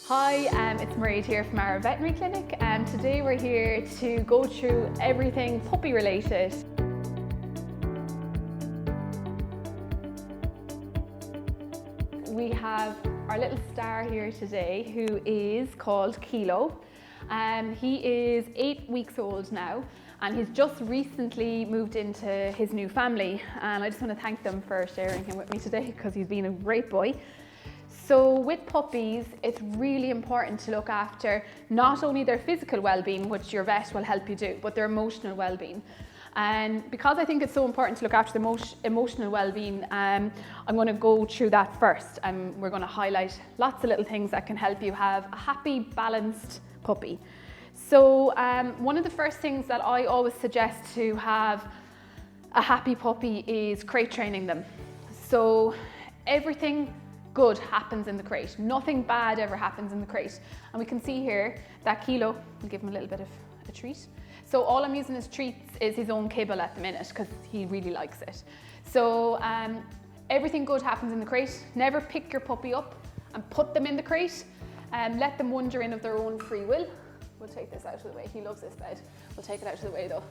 Hi, it's Mairead here from Arra Veterinary Clinic, and today we're here to go through everything puppy related. We have our little star here today who is called Kilo. He is 8 weeks old now, and he's just recently moved into his new family, and I just want to thank them for sharing him with me today because he's been a great boy. So with puppies, it's really important to look after not only their physical well-being, which your vet will help you do, but their emotional well-being. And because I think it's so important to look after the emotional well-being, I'm going to go through that first, and we're going to highlight lots of little things that can help you have a happy, balanced puppy. So one of the first things that I always suggest to have a happy puppy is crate training them. So everything good happens in the crate. Nothing bad ever happens in the crate. And we can see here that Kilo, we'll give him a little bit of a treat. So all I'm using as treats is his own kibble at the minute because he really likes it. So everything good happens in the crate. Never pick your puppy up and put them in the crate and let them wander in of their own free will. We'll take this out of the way. He loves this bed. We'll take it out of the way though.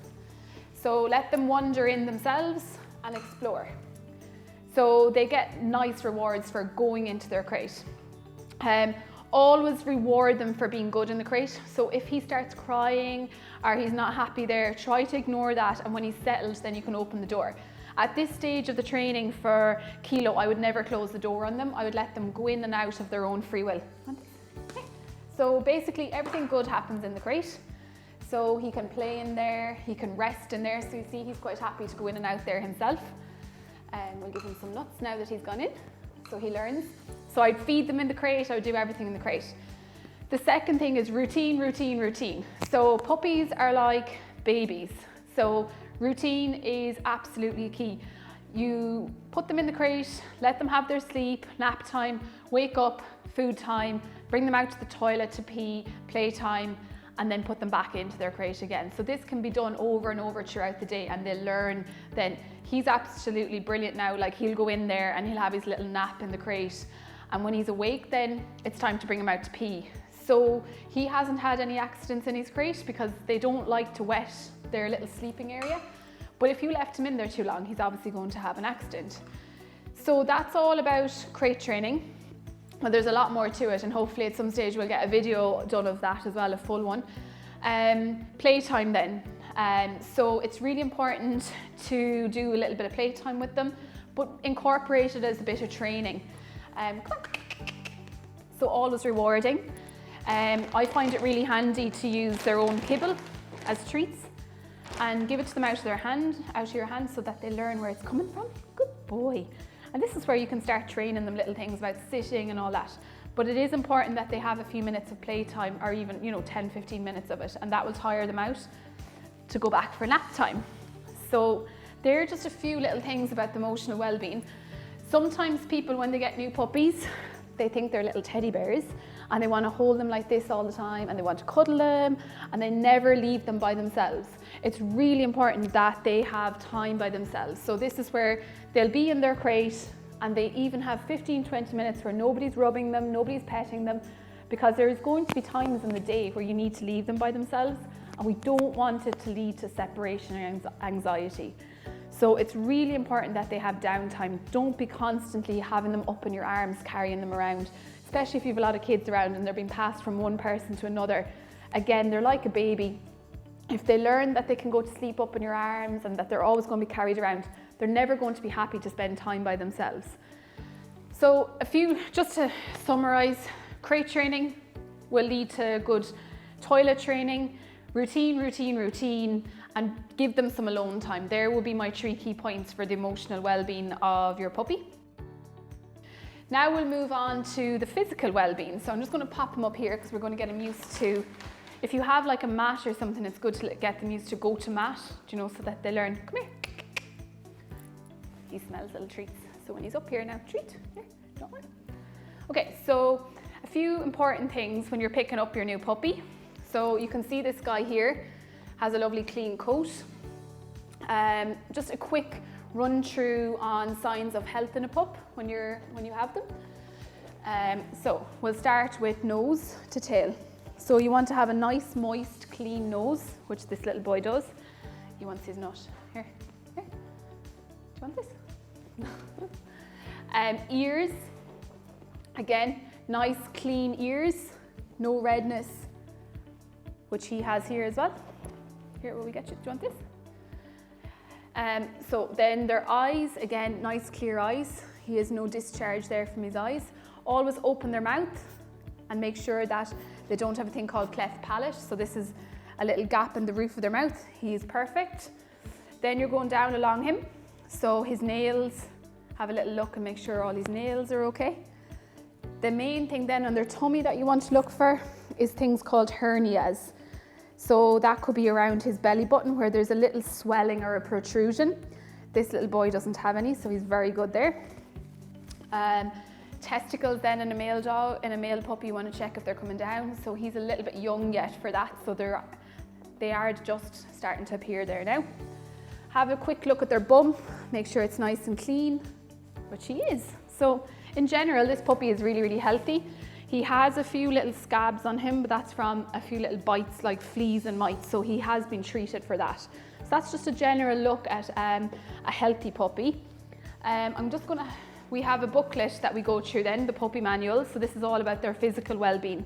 So let them wander in themselves and explore. So they get nice rewards for going into their crate. Always reward them for being good in the crate. So if he starts crying or he's not happy there, try to ignore that, and when he's settled, then you can open the door. At this stage of the training for Kilo, I would never close the door on them. I would let them go in and out of their own free will. So basically everything good happens in the crate. So he can play in there, he can rest in there. So you see he's quite happy to go in and out there himself. We'll give him some nuts now that he's gone in, so he learns. So I'd feed them in the crate, I would do everything in the crate. The second thing is routine, routine, routine. So puppies are like babies. So routine is absolutely key. You put them in the crate, let them have their sleep, nap time, wake up, food time, bring them out to the toilet to pee, playtime, and then put them back into their crate again. So this can be done over and over throughout the day, and they'll learn. Then he's absolutely brilliant now. Like, he'll go in there and he'll have his little nap in the crate, and when he's awake, then it's time to bring him out to pee. So he hasn't had any accidents in his crate because they don't like to wet their little sleeping area. But if you left him in there too long, he's obviously going to have an accident. So that's all about crate training. Well, there's a lot more to it, and hopefully at some stage we'll get a video done of that as well, a full one. Playtime then. So it's really important to do a little bit of playtime with them, but incorporate it as a bit of training. So always rewarding. I find it really handy to use their own kibble as treats and give it to them out of your hand so that they learn where it's coming from. Good boy. And this is where you can start training them little things about sitting and all that. But it is important that they have a few minutes of playtime, or even 10-15 minutes of it, and that will tire them out to go back for nap time. So there are just a few little things about the emotional well-being. Sometimes people, when they get new puppies, they think they're little teddy bears and they want to hold them like this all the time, and they want to cuddle them, and they never leave them by themselves. It's really important that they have time by themselves. So this is where they'll be in their crate and they even have 15-20 minutes where nobody's rubbing them, nobody's petting them, because there is going to be times in the day where you need to leave them by themselves, and we don't want it to lead to separation and anxiety. So it's really important that they have downtime. Don't be constantly having them up in your arms, carrying them around, especially if you have a lot of kids around and they're being passed from one person to another. Again, they're like a baby. If they learn that they can go to sleep up in your arms and that they're always going to be carried around, they're never going to be happy to spend time by themselves. So just to summarize, crate training will lead to good toilet training, routine, routine, routine, and give them some alone time. There will be my 3 key points for the emotional well-being of your puppy. Now we'll move on to the physical well-being. So I'm just going to pop them up here because we're going to get them used to, if you have like a mat or something, it's good to get them used to go to mat, so that they learn. Come here. He smells little treats. So when he's up here now, treat. Here, don't worry. Okay, so a few important things when you're picking up your new puppy. So you can see this guy here has a lovely clean coat. Just a quick run through on signs of health in a pup when you have them. So we'll start with nose to tail. So you want to have a nice, moist, clean nose, which this little boy does. He wants his nut. Here. Do you want this? Ears, again, nice, clean ears, no redness, which he has here as well. Here, will we get you? Do you want this? So then their eyes, again, nice, clear eyes. He has no discharge there from his eyes. Always open their mouth and make sure that they don't have a thing called cleft palate. So this is a little gap in the roof of their mouth. He is perfect. Then you're going down along him. So his nails, have a little look and make sure all his nails are okay. The main thing then on their tummy that you want to look for is things called hernias. So that could be around his belly button where there's a little swelling or a protrusion. This little boy doesn't have any, so he's very good there. Testicles then in a male dog, in a male puppy, you want to check if they're coming down. So he's a little bit young yet for that, so they are just starting to appear there now. Have a quick look at their bum, make sure it's nice and clean, which he is. So in general, this puppy is really, really healthy. He has a few little scabs on him, but that's from a few little bites like fleas and mites, so he has been treated for that. So that's just a general look at a healthy puppy. We have a booklet that we go through then, the puppy manual, so this is all about their physical well-being.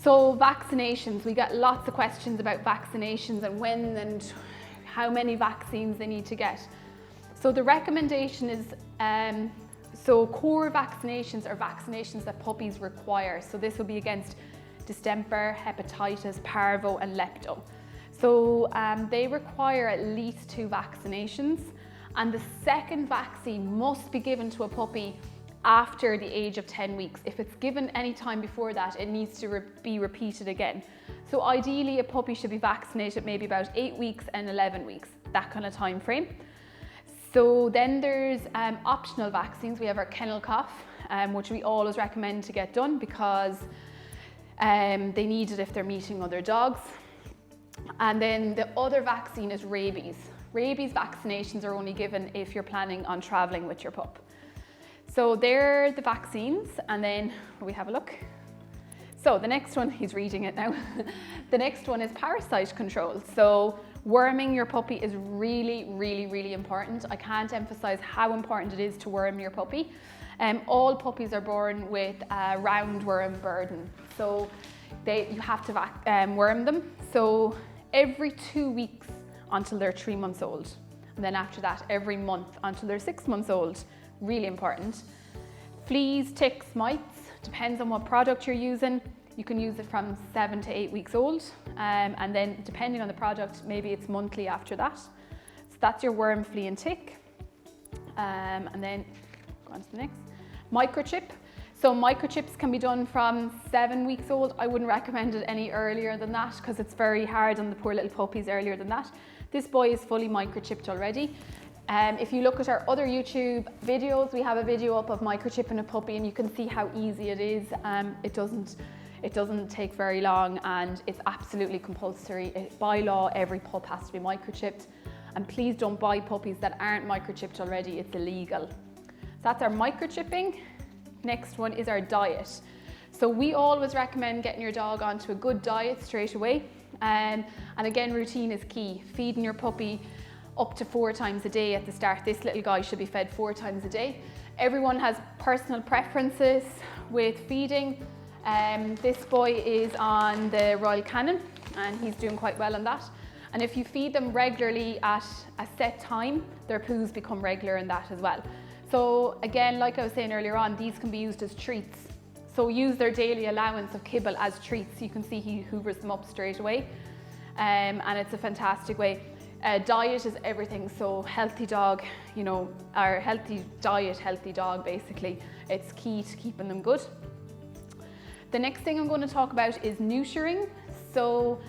So vaccinations, we get lots of questions about vaccinations and when and how many vaccines they need to get. So the recommendation is, so core vaccinations are vaccinations that puppies require. So this will be against distemper, hepatitis, parvo and lepto. So they require at least 2 vaccinations, and the second vaccine must be given to a puppy after the age of 10 weeks. If it's given any time before that, it needs to be repeated again. So ideally a puppy should be vaccinated maybe about 8 weeks and 11 weeks, that kind of time frame. So then there's optional vaccines. We have our kennel cough, which we always recommend to get done because they need it if they're meeting other dogs. And then the other vaccine is rabies. Rabies vaccinations are only given if you're planning on traveling with your pup. So they're the vaccines, and then we have a look. So the next one, he's reading it now. The next one is parasite control. So worming your puppy is really, really, really important. I can't emphasize how important it is to worm your puppy. All puppies are born with a roundworm burden. So you have to worm them. So every 2 weeks until they're 3 months old. And then after that, every month until they're 6 months old. Really important. Fleas, ticks, mites, depends on what product you're using. You can use it from 7 to 8 weeks old. And then depending on the product, maybe it's monthly after that. So that's your worm, flea and tick. And then go on to the next. Microchip. So microchips can be done from 7 weeks old. I wouldn't recommend it any earlier than that because it's very hard on the poor little puppies earlier than that. This boy is fully microchipped already. If you look at our other YouTube videos, we have a video up of microchipping a puppy and you can see how easy it is. It doesn't take very long and it's absolutely compulsory. By law, every pup has to be microchipped. And please don't buy puppies that aren't microchipped already, it's illegal. So that's our microchipping. Next one is our diet. So we always recommend getting your dog onto a good diet straight away. And again, routine is key. Feeding your puppy up to 4 times a day at the start. This little guy should be fed 4 times a day. Everyone has personal preferences with feeding. This boy is on the Royal Canin and he's doing quite well on that. And if you feed them regularly at a set time, their poos become regular in that as well. So again, like I was saying earlier on, these can be used as treats. So use their daily allowance of kibble as treats. You can see he hoovers them up straight away. And it's a fantastic way. Diet is everything, so healthy dog, you know, our healthy diet, healthy dog basically. It's key to keeping them good. The next thing I'm going to talk about is neutering. So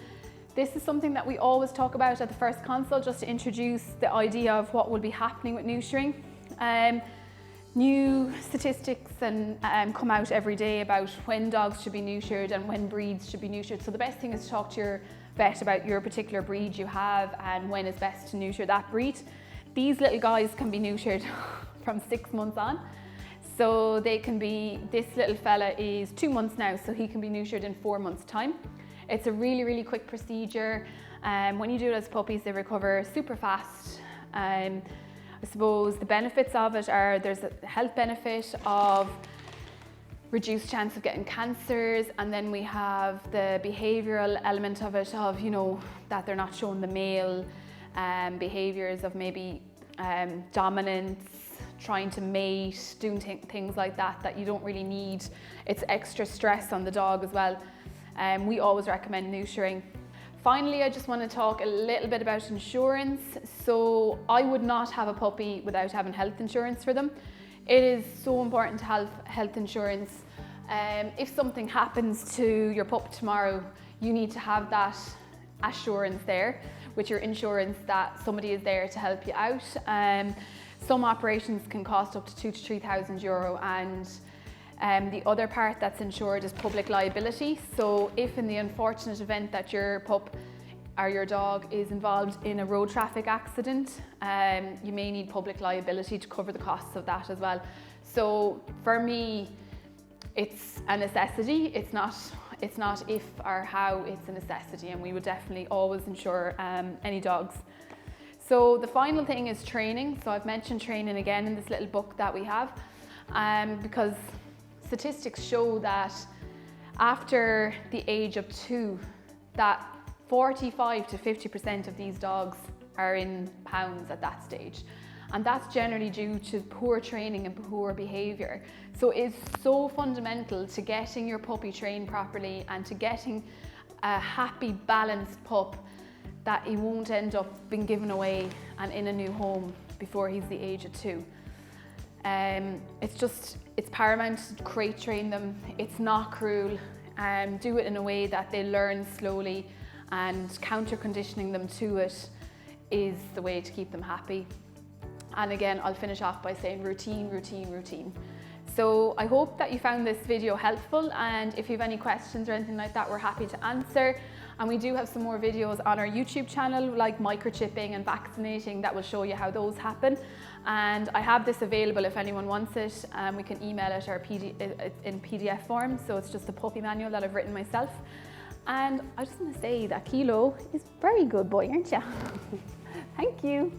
this is something that we always talk about at the first consult, just to introduce the idea of what will be happening with neutering. New statistics come out every day about when dogs should be neutered and when breeds should be neutered. So the best thing is to talk to your vet about your particular breed you have and when is best to neuter that breed. These little guys can be neutered from 6 months on. So they can be, this little fella is 2 months now, so he can be neutered in 4 months' time. It's a really, really quick procedure. When you do it as puppies, they recover super fast. I suppose the benefits of it are there's a health benefit of reduced chance of getting cancers, and then we have the behavioural element of it of, you know, that they're not showing the male behaviours of maybe dominance, trying to mate, doing things like that that you don't really need. It's extra stress on the dog as well. We always recommend neutering. Finally, I just want to talk a little bit about insurance. So I would not have a puppy without having health insurance for them. It is so important to have health insurance. If something happens to your pup tomorrow, you need to have that assurance there with your insurance that somebody is there to help you out. Some operations can cost up to 2,000 to 3,000 euro, and the other part that's insured is public liability. So if in the unfortunate event that your pup or your dog is involved in a road traffic accident, you may need public liability to cover the costs of that as well. So for me, it's a necessity. It's not if or how, it's a necessity, and we would definitely always insure any dogs. So the final thing is training. So I've mentioned training again in this little book that we have, because statistics show that after the age of 2, that 45 to 50% of these dogs are in pounds at that stage. And that's generally due to poor training and poor behaviour. So it's so fundamental to getting your puppy trained properly and to getting a happy, balanced pup that he won't end up being given away and in a new home before he's the age of 2. It's paramount to crate train them. It's not cruel. Do it in a way that they learn slowly, and counter conditioning them to it is the way to keep them happy. And again, I'll finish off by saying routine, routine, routine. So I hope that you found this video helpful, and if you have any questions or anything like that, we're happy to answer. And we do have some more videos on our YouTube channel, like microchipping and vaccinating, that will show you how those happen. And I have this available if anyone wants it. We can email it or in PDF form. So it's just a puppy manual that I've written myself. And I just want to say that Kilo is a very good boy, aren't you? Thank you.